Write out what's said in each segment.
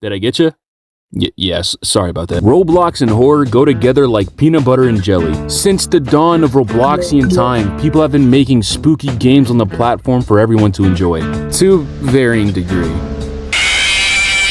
Did I get you? Yes, sorry about that. Roblox and horror go together like peanut butter and jelly. Since the dawn of Robloxian time, people have been making spooky games on the platform for everyone to enjoy, to varying degree.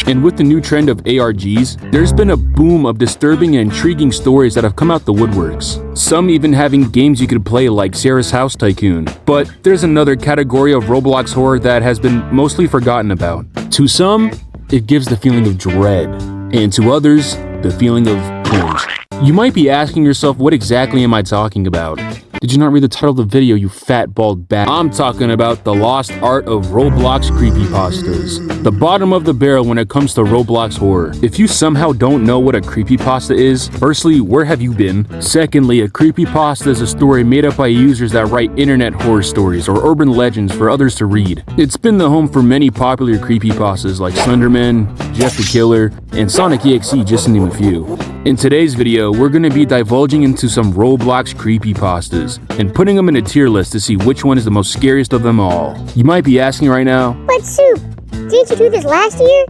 And with the new trend of ARGs, there's been a boom of disturbing and intriguing stories that have come out the woodworks. Some even having games you could play like Sarah's House Tycoon. But there's another category of Roblox horror that has been mostly forgotten about. To some, it gives the feeling of dread, and to others, the feeling of cringe. You might be asking yourself, what exactly am I talking about? Did you not read the title of the video, you fat bald bat? I'm talking about the lost art of Roblox Creepypastas. The bottom of the barrel when it comes to Roblox horror. If you somehow don't know what a creepypasta is, firstly, where have you been? Secondly, a creepypasta is a story made up by users that write internet horror stories or urban legends for others to read. It's been the home for many popular creepypastas like Slenderman, Jeff the Killer, and Sonic EXE, just to name a few. In today's video, we're going to be divulging into some Roblox creepypastas and putting them in a tier list to see which one is the most scariest of them all. You might be asking right now, "But Soup, didn't you do this last year?"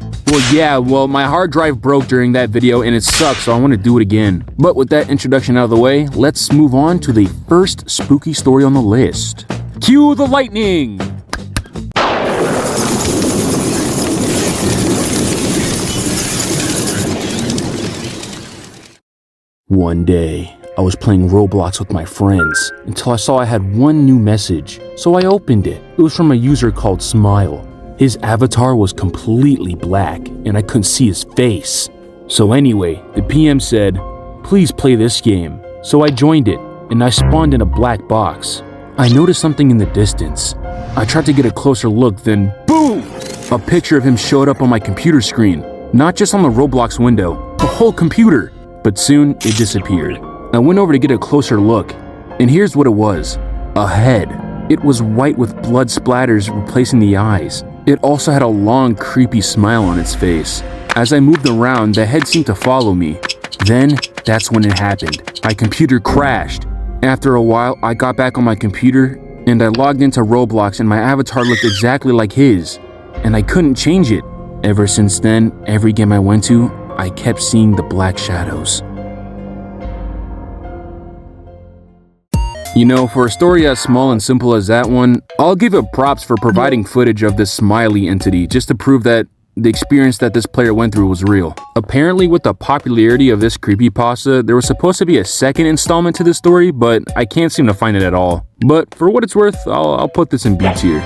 Well, my hard drive broke during that video and it sucks, so I want to do it again. But with that introduction out of the way, let's move on to the first spooky story on the list. Cue the lightning! One day, I was playing Roblox with my friends until I saw I had one new message, so I opened it. It was from a user called Smile. His avatar was completely black and I couldn't see his face. So anyway, the PM said, "Please play this game." So I joined it and I spawned in a black box. I noticed something in the distance. I tried to get a closer look, then boom! A picture of him showed up on my computer screen. Not just on the Roblox window, the whole computer. But soon it disappeared. I went over to get a closer look, and here's what it was: a head. It was white with blood splatters replacing the eyes. It also had a long, creepy smile on its face. As I moved around, the head seemed to follow me. Then, that's when it happened. My computer crashed. After a while, I got back on my computer, and I logged into Roblox, and my avatar looked exactly like his. And I couldn't change it. Ever since then, every game I went to, I kept seeing the black shadows. You know, for a story as small and simple as that one, I'll give it props for providing footage of this smiley entity just to prove that the experience that this player went through was real. Apparently, with the popularity of this creepypasta, there was supposed to be a second installment to this story, but I can't seem to find it at all. But for what it's worth, I'll put this in B tier.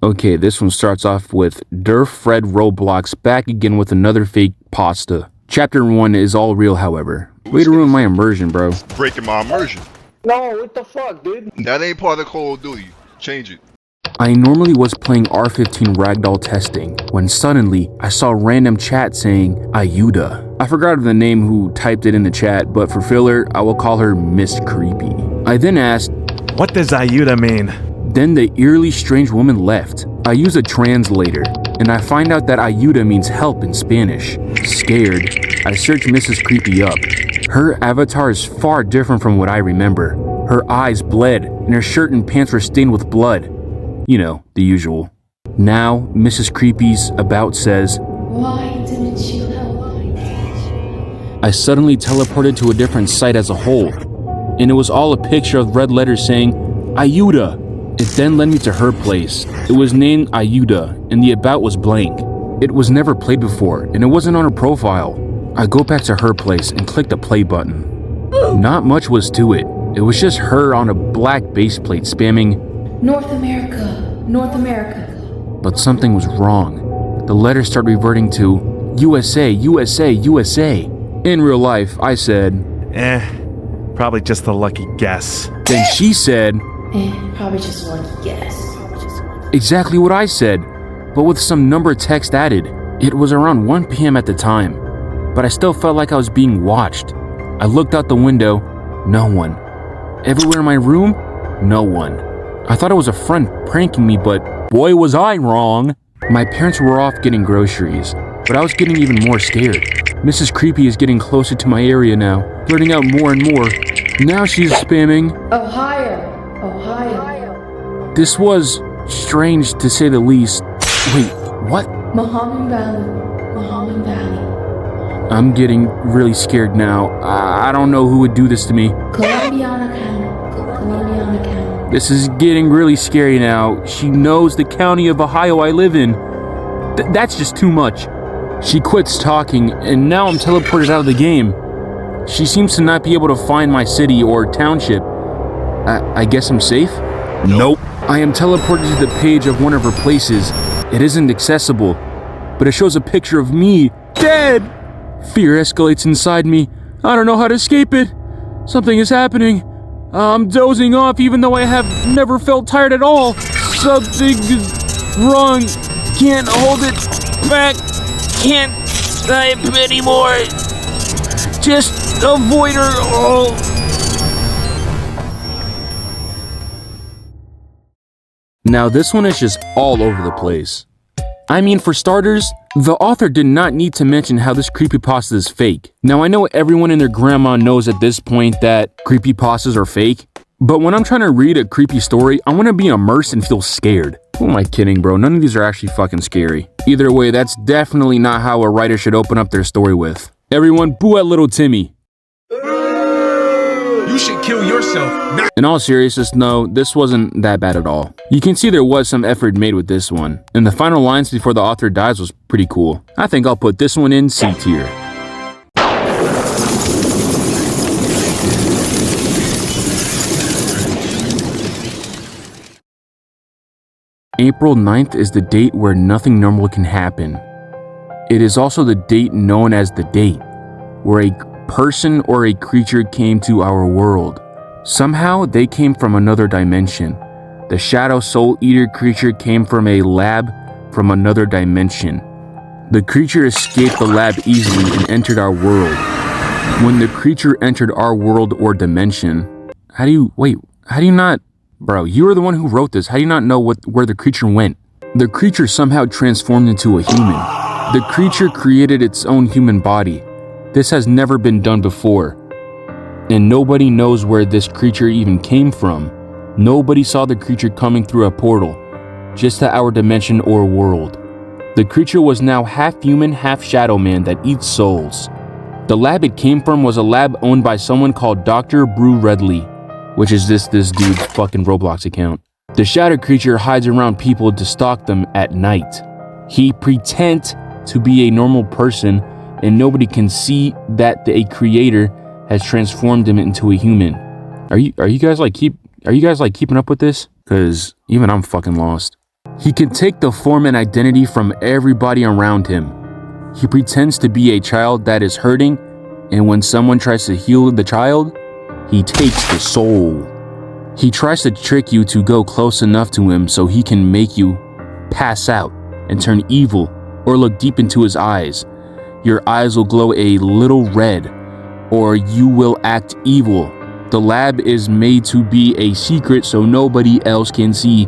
Okay, this one starts off with Derf Fred Roblox back again with another fake pasta. Chapter 1 is all real, however. Way to ruin my immersion, bro. Breaking my immersion. No, what the fuck, dude? That ain't part of Call of Duty. Change it. I normally was playing R15 ragdoll testing when suddenly I saw a random chat saying Ayuda. I forgot the name who typed it in the chat, but for filler, I will call her Miss Creepy. I then asked, "What does Ayuda mean?" Then the eerily strange woman left. I use a translator, and I find out that Ayuda means help in Spanish. Scared, I search Mrs. Creepy up. Her avatar is far different from what I remember. Her eyes bled, and her shirt and pants were stained with blood. You know, the usual. Now, Mrs. Creepy's about says, "Why didn't you help me?" I suddenly teleported to a different site as a whole, and it was all a picture of red letters saying, Ayuda. It then led me to her place. It was named Ayuda, and the about was blank. It was never played before, and it wasn't on her profile. I go back to her place and click the play button. Not much was to it. It was just her on a black base plate spamming, "North America, North America." But something was wrong. The letters start reverting to USA, USA, USA. In real life, I said, Probably just a lucky guess. Then she said, Probably just a lucky guess. exactly what I said, but with some number text added. It was around 1 p.m. at the time, but I still felt like I was being watched. I looked out the window, no one. Everywhere in my room, no one. I thought it was a friend pranking me, but boy was I wrong. My parents were off getting groceries, but I was getting even more scared. Mrs. Creepy is getting closer to my area now, blurting out more and more. Now she's spamming. Ohio. Ohio. This was strange to say the least. Wait, what? Mohammed Valley. Mohammed Valley. I'm getting really scared now. I don't know who would do this to me. Columbiana County. Columbiana County. This is getting really scary now. She knows the county of Ohio I live in. That's just too much. She quits talking, and now I'm teleported out of the game. She seems to not be able to find my city or township. I guess I'm safe? Nope. I am teleported to the page of one of her places. It isn't accessible, but it shows a picture of me, dead! Fear escalates inside me. I don't know how to escape it. Something is happening. I'm dozing off even though I have never felt tired at all. Something is wrong. Can't hold it back. Can't type anymore. Just avoid her. Oh. Now this one is just all over the place. I mean, for starters, the author did not need to mention how this creepypasta is fake. Now I know everyone and their grandma knows at this point that creepypastas are fake, but when I'm trying to read a creepy story, I want to be immersed and feel scared. Who am I kidding, bro? None of these are actually fucking scary. Either way, that's definitely not how a writer should open up their story with. Everyone, boo at little Timmy. You should kill yourself. In all seriousness, no, this wasn't that bad at all. You can see there was some effort made with this one, and the final lines before the author dies was pretty cool. I think I'll put this one in C tier. April 9th is the date where nothing normal can happen. It is also the date known as the date, where a person or a creature came to our world. Somehow they came from another dimension. The Shadow Soul Eater creature came from a lab from another dimension. The creature escaped the lab easily and entered our world. When the creature entered our world or dimension, how do you not, bro, you are the one who wrote this. How do you not know where the creature went? The creature somehow transformed into a human. The creature created its own human body. This has never been done before, and nobody knows where this creature even came from. Nobody saw the creature coming through a portal, just to our dimension or world. The creature was now half human, half shadow man that eats souls. The lab it came from was a lab owned by someone called Dr. Brew Redley, which is this dude's fucking Roblox account. The shadow creature hides around people to stalk them at night. He pretends to be a normal person, and nobody can see that a creator has transformed him into a human. Are you guys keeping up with this? Cause even I'm fucking lost. He can take the form and identity from everybody around him. He pretends to be a child that is hurting, and when someone tries to heal the child, he takes the soul. He tries to trick you to go close enough to him so he can make you pass out and turn evil or look deep into his eyes. Your eyes will glow a little red, or you will act evil. The lab is made to be a secret so nobody else can see.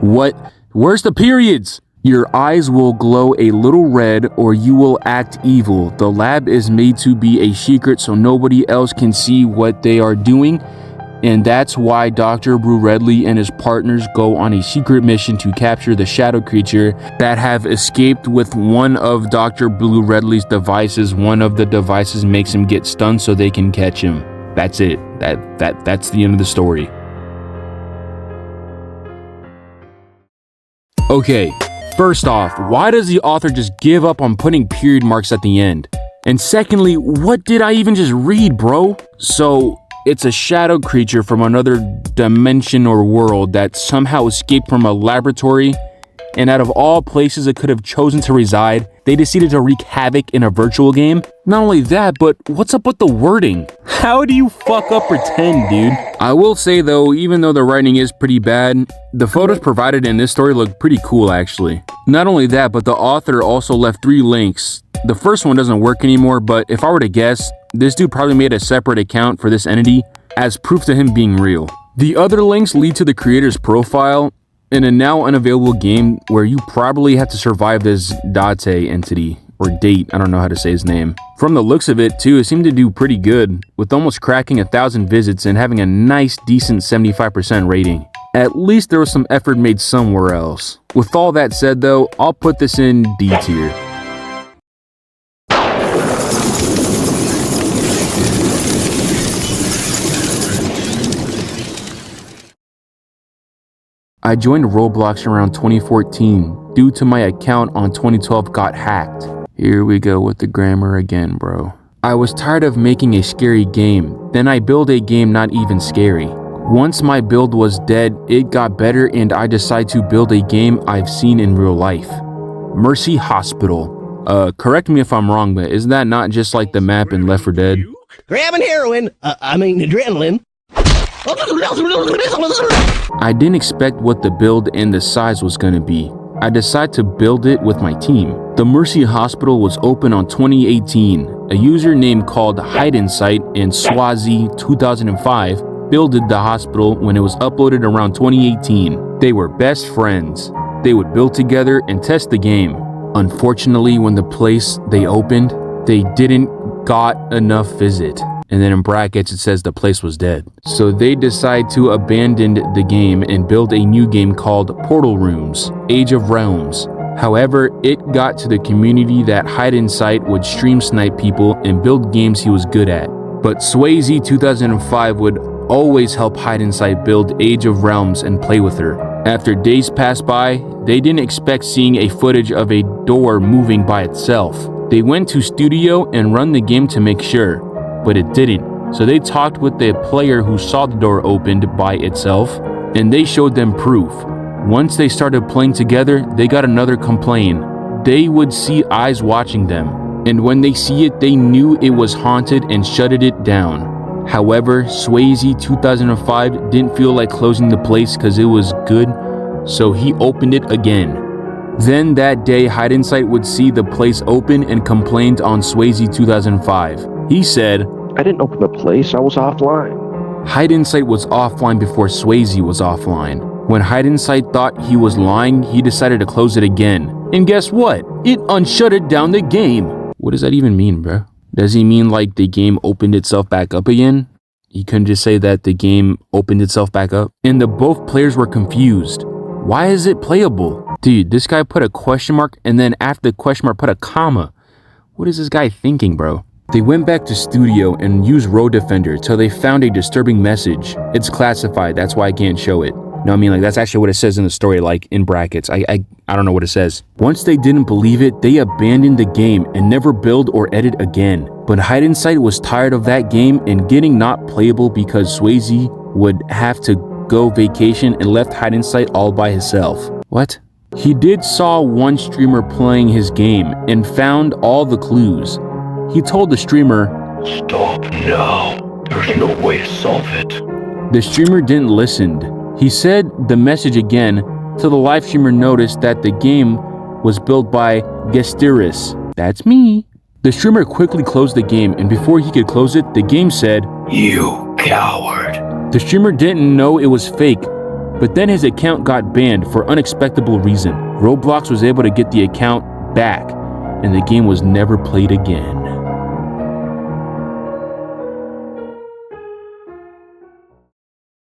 Where's the periods? Your eyes will glow a little red, or you will act evil. The lab is made to be a secret so nobody else can see what they are doing. And that's why Dr. Brew Redley and his partners go on a secret mission to capture the shadow creature that have escaped with one of Dr. Brew Redley's devices. One of the devices makes him get stunned so they can catch him. That's it. That's the end of the story. Okay, first off, why does the author just give up on putting period marks at the end? And secondly, what did I even just read, bro? So, it's a shadow creature from another dimension or world that somehow escaped from a laboratory, and out of all places it could have chosen to reside, they decided to wreak havoc in a virtual game. Not only that, but what's up with the wording? How do you fuck up pretend, dude? I will say though, even though the writing is pretty bad, the photos provided in this story look pretty cool actually. Not only that, but the author also left 3 links. The first one doesn't work anymore, but if I were to guess, this dude probably made a separate account for this entity as proof to him being real. The other links lead to the creator's profile in a now unavailable game where you probably have to survive this Date entity. or Date, I don't know how to say his name. From the looks of it too, it seemed to do pretty good, with almost cracking 1,000 visits and having a nice decent 75% rating. At least there was some effort made somewhere else. With all that said though, I'll put this in D tier. I joined Roblox around 2014 due to my account on 2012 got hacked. Here we go with the grammar again, bro. I was tired of making a scary game, then I built a game not even scary. Once my build was dead, it got better and I decided to build a game I've seen in real life. Mercy Hospital. Correct me if I'm wrong, but isn't that not just like the map in Left 4 Dead? Grabbing heroin, adrenaline. I didn't expect what the build and the size was gonna be. I decided to build it with my team. The Mercy Hospital was open on 2018. A username called Hide-N-Sight and Swazi 2005 builded the hospital when it was uploaded around 2018. They were best friends. They would build together and test the game. Unfortunately, when the place they opened, they didn't got enough visit. And then in brackets it says the place was dead. So they decide to abandon the game and build a new game called Portal Rooms, Age of Realms. However, it got to the community that Hide-N-Sight would stream snipe people and build games he was good at. But Swayze 2005 would always help Hide-N-Sight build Age of Realms and play with her. After days passed by, they didn't expect seeing a footage of a door moving by itself. They went to studio and run the game to make sure, but it didn't. So they talked with the player who saw the door opened by itself, and they showed them proof. Once they started playing together, they got another complaint. They would see eyes watching them, and when they see it, they knew it was haunted and shutted it down. However, Swayze 2005 didn't feel like closing the place because it was good, so he opened it again. Then that day, Hide-N-Sight would see the place open and complained on Swayze 2005. He said, I didn't open the place, I was offline. Hide-N-Sight was offline before Swayze was offline. When Hide-N-Sight thought he was lying, he decided to close it again. And guess what? It unshutted down the game. What does that even mean, bro? Does he mean like the game opened itself back up again? He couldn't just say that the game opened itself back up. And the both players were confused. Why is it playable? Dude, this guy put a question mark and then after the question mark put a comma. What is this guy thinking, bro? They went back to studio and used Road Defender till they found a disturbing message. It's classified, that's why I can't show it. No, I mean like that's actually what it says in the story, like in brackets. I don't know what it says. Once they didn't believe it, they abandoned the game and never build or edit again. But Hide-N-Sight was tired of that game and getting not playable because Swayze would have to go vacation and left Hide-N-Sight all by himself. What? He did saw one streamer playing his game and found all the clues. He told the streamer, "Stop now. There's no way to solve it." The streamer didn't listen. He said the message again till the live streamer noticed that the game was built by Gestiris. That's me. The streamer quickly closed the game, and before he could close it, the game said, "You coward." The streamer didn't know it was fake, but then his account got banned for unexpected reason. Roblox was able to get the account back, and the game was never played again.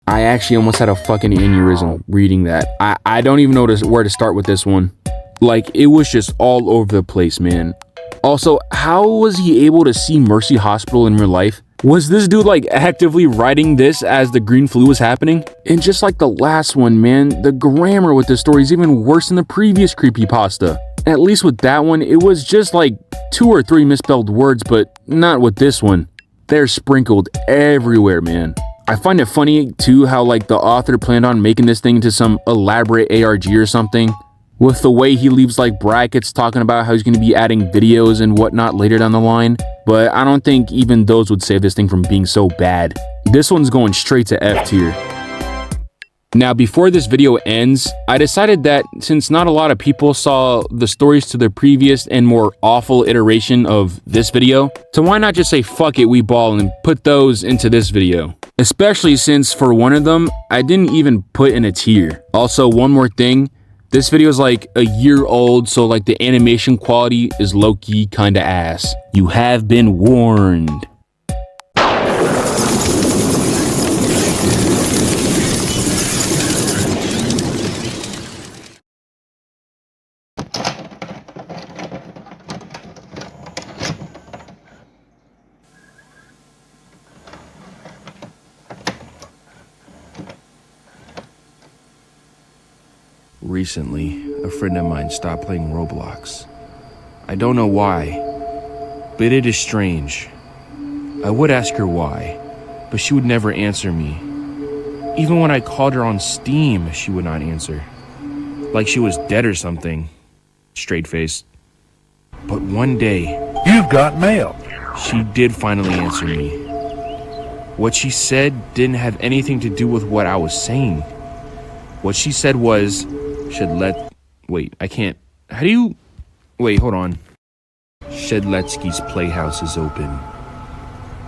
I actually almost had a fucking aneurysm reading that. I don't even know where to start with this one. Like, it was just all over the place, man. Also, how was he able to see Mercy Hospital in real life? Was this dude like actively writing this as the green flu was happening? And just like the last one, man, the grammar with this story is even worse than the previous creepypasta. At least with that one, it was just like 2 or 3 misspelled words, but not with this one. They're sprinkled everywhere, man. I find it funny too how like the author planned on making this thing into some elaborate ARG or something, with the way he leaves like brackets talking about how he's going to be adding videos and whatnot later down the line. But I don't think even those would save this thing from being so bad. This one's going straight to F tier. Now, before this video ends, I decided that since not a lot of people saw the stories to the previous and more awful iteration of this video, so why not just say fuck it, we ball, and put those into this video. Especially since for one of them, I didn't even put in a tier. Also, one more thing, This video is like a year old, so like the animation quality is low-key kinda ass. You have been warned. Recently, a friend of mine stopped playing Roblox. I don't know why, but it is strange. I would ask her why, but she would never answer me. Even when I called her on Steam, she would not answer. Like she was dead or something. Straight-faced. But one day, You've got mail. she did finally answer me. What she said didn't have anything to do with what I was saying. What she said was, hold on. Shedletski's Playhouse is open.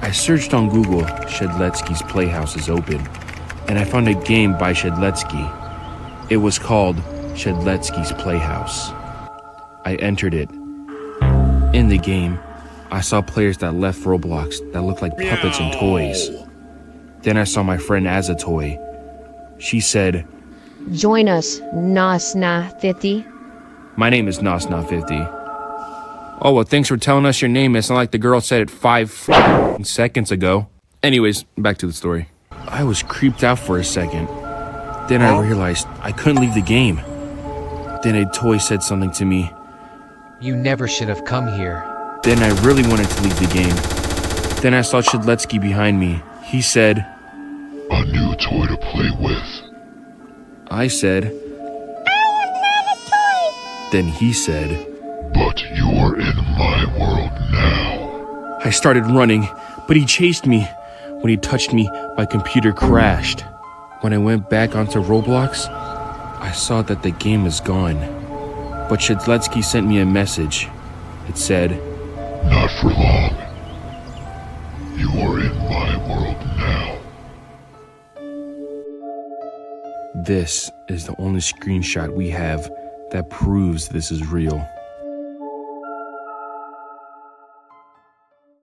I searched on Google, Shedletski's Playhouse is open, and I found a game by Shedletski. It was called Shedletski's Playhouse. I entered it. In the game, I saw players that left Roblox that looked like puppets and toys. Then I saw my friend as a toy. She said, "Join us, Nasna50." "My name is Nasna50. "Oh, well, thanks for telling us your name. It's not like the girl said it 5 seconds ago." Anyways, back to the story. I was creeped out for a second. Then I realized I couldn't leave the game. Then a toy said something to me. "You never should have come here." Then I really wanted to leave the game. Then I saw Shedletski behind me. He said, "A new toy to play with." I said, I was not a toy. then he said, "But you're in my world now." I started running, but he chased me. When he touched me, my computer crashed. When I went back onto Roblox, I saw that the game is gone. But Shedletski sent me a message. It said, "Not for long. You are in my world now." this is the only screenshot we have that proves this is real.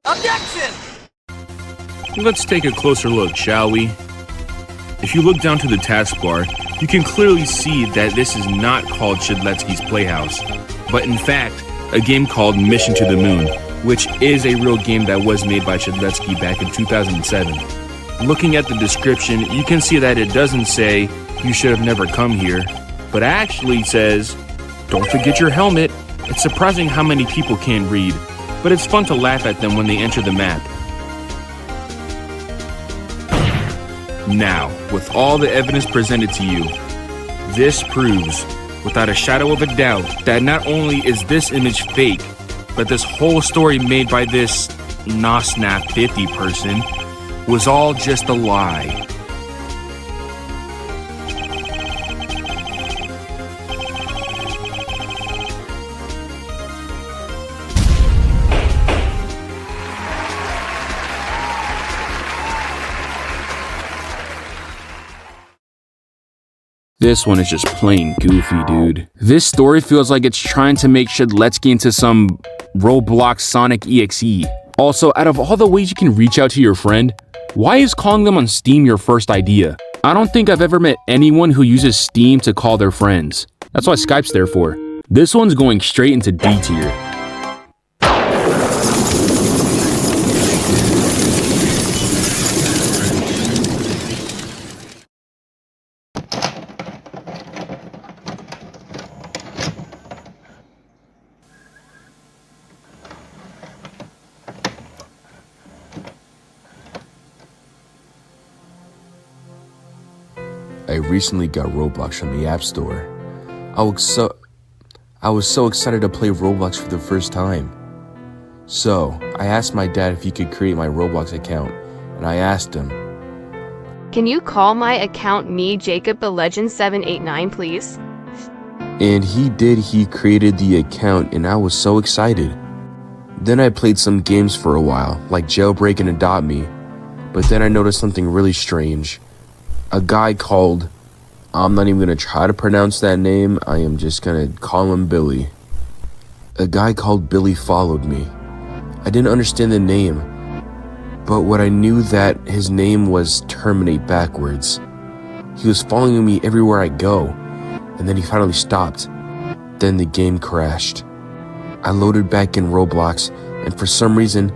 Objection! Let's take a closer look, shall we? If you look down to the taskbar, you can clearly see that this is not called Shedletski's Playhouse, but in fact, a game called Mission to the Moon, which is a real game that was made by Shedletski back in 2007. Looking at the description, you can see that it doesn't say, "You should have never come here," but actually says, "Don't forget your helmet." It's surprising how many people can't read, but it's fun to laugh at them when they enter the map. Now, with all the evidence presented to you, this proves, without a shadow of a doubt, that not only is this image fake, but this whole story made by this Nosnap50 person was all just a lie. This one is just plain goofy, dude. This story feels like it's trying to make Shedletski into some Roblox Sonic EXE. Also, out of all the ways you can reach out to your friend, why is calling them on Steam your first idea? I don't think I've ever met anyone who uses Steam to call their friends. That's what Skype's there for. This one's going straight into D tier. I recently got Roblox from the App Store. I was so excited to play Roblox for the first time. So, I asked my dad if he could create my Roblox account, and I asked him, "Can you call my account me, Jacob the Legend 789, please?" And he did. He created the account, and I was so excited. Then I played some games for a while, like Jailbreak and Adopt Me, but then I noticed something really strange. A guy called I'm not even gonna try to pronounce that name. I am just gonna call him Billy. A guy called Billy followed me. I didn't understand the name, but what I knew that his name was Terminate backwards. He was following me everywhere I go, and then he finally stopped. Then the game crashed. I loaded back in Roblox, and for some reason,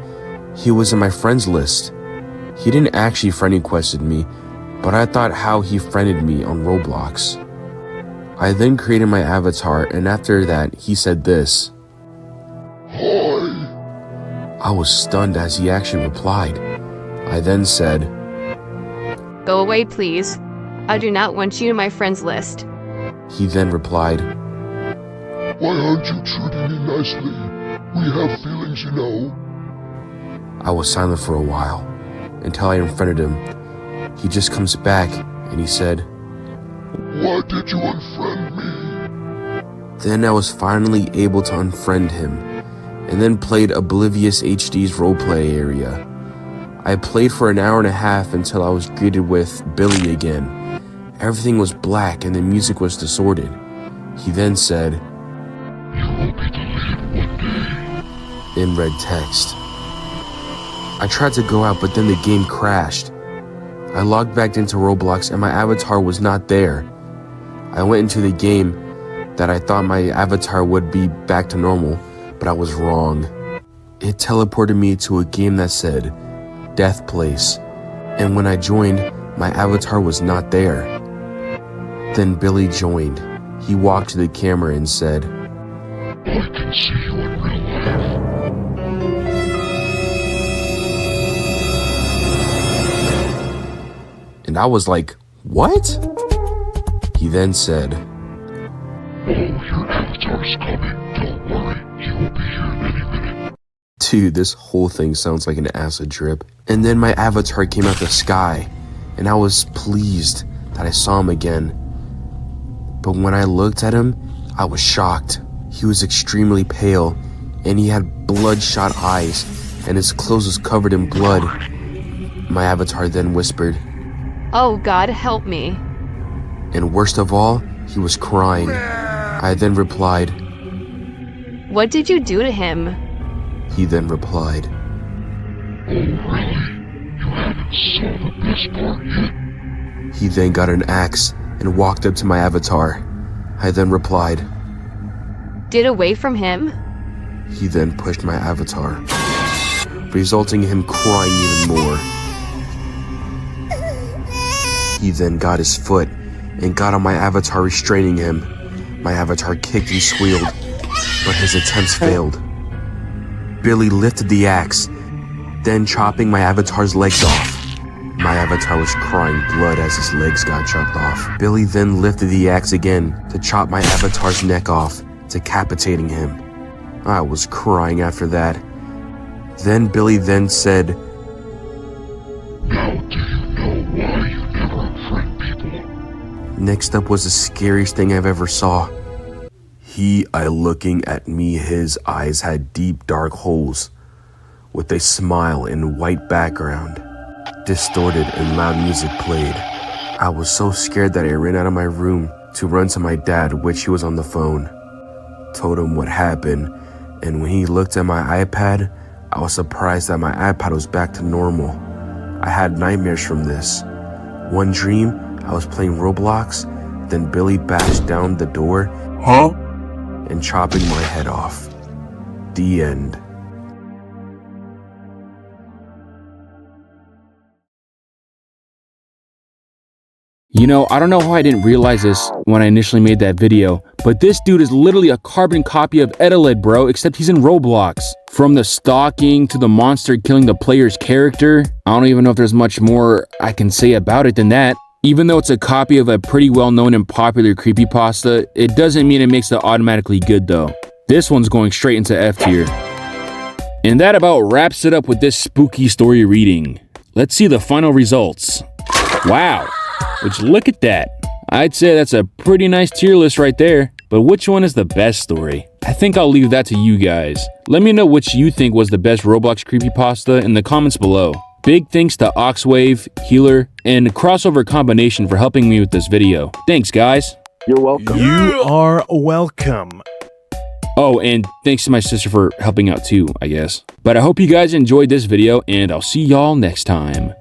he was in my friends list. He didn't actually friend requested me, but I thought how he friended me on Roblox. I then created my avatar, and after that, he said this. Hi. I was stunned as he actually replied. I then said, Go away, please. I do not want you in my friends list. He then replied, Why aren't you treating me nicely? We have feelings, you know. I was silent for a while, until I unfriended him. He just comes back, and he said, Why did you unfriend me? Then I was finally able to unfriend him, and then played Oblivious HD's roleplay area. I played for an hour and a half until I was greeted with Billy again. Everything was black and the music was distorted. He then said, You will be deleted one day. In red text. I tried to go out, but then the game crashed. I logged back into Roblox and my avatar was not there. I went into the game that I thought my avatar would be back to normal, but I was wrong. It teleported me to a game that said Death Place, and when I joined, my avatar was not there. Then Billy joined. He walked to the camera and said, I can see you in real life. And I was like, what? He then said, Oh, your avatar's coming. Don't worry. You will be here in any minute. Dude, this whole thing sounds like an acid trip. And then my avatar came out the sky, and I was pleased that I saw him again. But when I looked at him, I was shocked. He was extremely pale, and he had bloodshot eyes, and his clothes was covered in blood. My avatar then whispered, Oh, God, help me. and worst of all, he was crying. I then replied. What did you do to him? He then replied. Oh, really? You haven't saw the best part yet? He then got an axe and walked up to my avatar. I then replied. Get away from him. He then pushed my avatar, resulting in him crying even more. He then got his foot and got on my avatar, restraining him. My avatar kicked and squealed, but his attempts failed. Billy lifted the axe, then chopping my avatar's legs off. My avatar was crying blood as his legs got chopped off. Billy then lifted the axe again to chop my avatar's neck off, decapitating him. I was crying after that. Then Billy then said, Now do you know why you never unfriend people? Next up was the scariest thing I've ever saw. He, looking at me, his eyes had deep dark holes, with a smile in white background. Distorted and loud music played. I was so scared that I ran out of my room to run to my dad, which he was on the phone. Told him what happened, and when he looked at my iPad, I was surprised that my iPad was back to normal. I had nightmares from this. One dream, I was playing Roblox, then Billy bashed down the door, and chopping my head off. The end. You know, I don't know how I didn't realize this when I initially made that video, but this dude is literally a carbon copy of Edelid, bro, except he's in Roblox. From the stalking to the monster killing the player's character, I don't even know if there's much more I can say about it than that. Even though it's a copy of a pretty well-known and popular creepypasta, it doesn't mean it makes it automatically good though. This one's going straight into F tier. And that about wraps it up with this spooky story reading. Let's see the final results. Wow. Which, look at that. I'd say that's a pretty nice tier list right there. But which one is the best story? I think I'll leave that to you guys. Let me know which you think was the best Roblox creepypasta in the comments below. Big thanks to Oxwave, Healer, and Crossover Combination for helping me with this video. Thanks, guys. You're welcome. You are welcome. Oh, and thanks to my sister for helping out too, I guess. But I hope you guys enjoyed this video, and I'll see y'all next time.